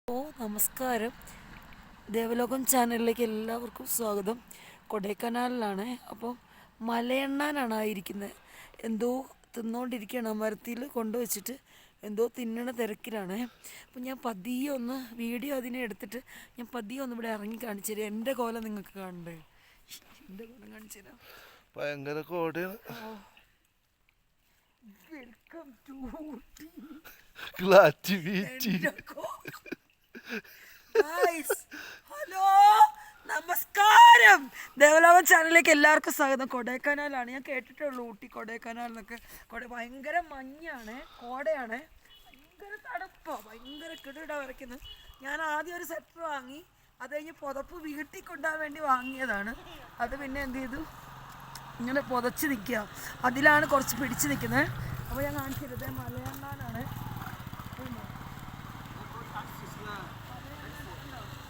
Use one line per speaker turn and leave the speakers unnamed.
നമസ്കാരം. ദേവലോകം ചാനലിലേക്ക് എല്ലാവർക്കും സ്വാഗതം. കൊടൈക്കനാലിലാണ്. അപ്പോൾ മലയണ്ണാനാണ് ആയിരിക്കുന്നത്. എന്തോ തിന്നുകൊണ്ടിരിക്കുകയാണ്. മരത്തിൽ കൊണ്ടുവച്ചിട്ട് എന്തോ തിന്നണ തിരക്കിലാണ്. അപ്പോൾ ഞാൻ പതിയെ ഒന്ന് വീഡിയോ അതിനെ എടുത്തിട്ട് ഞാൻ പതിയെ ഒന്ന് ഇവിടെ ഇറങ്ങി കാണിച്ചു തരാം. എൻ്റെ കോലം നിങ്ങൾക്ക് കാണണ്ടേ? എൻ്റെ കോലം കാണിച്ചു തരാം.
ഭയങ്കര കോടയാണ്.
വെൽക്കം ടു ഹലോ, നമസ്കാരം. ദേവലോകം ചാനലിലേക്ക് എല്ലാവർക്കും സ്വാഗതം. കൊടൈക്കനാലാണ്. ഞാൻ കേട്ടിട്ടുള്ളൂ ഊട്ടി കൊടൈക്കനാൽ എന്നൊക്കെ. ഭയങ്കര മഞ്ഞാണ്, കോടയാണ്, ഭയങ്കര തണുപ്പാണ്, ഭയങ്കര കിടുകിട വരയ്ക്കുന്നത്. ഞാൻ ആദ്യം ഒരു സെറ്റ് വാങ്ങി, അത് കഴിഞ്ഞ് പുതപ്പ് വീട്ടിൽ കൊണ്ടുപോകാൻ വേണ്ടി വാങ്ങിയതാണ്. അത് പിന്നെ എന്ത് ചെയ്തു, ഇങ്ങനെ പുതച്ച് നിൽക്കുക. അതിലാണ് കുറച്ച് പിടിച്ച് നിൽക്കുന്നത്. അപ്പോൾ ഞാൻ കാണിച്ചിരുന്നത് മലയണ്ണാനാണ്.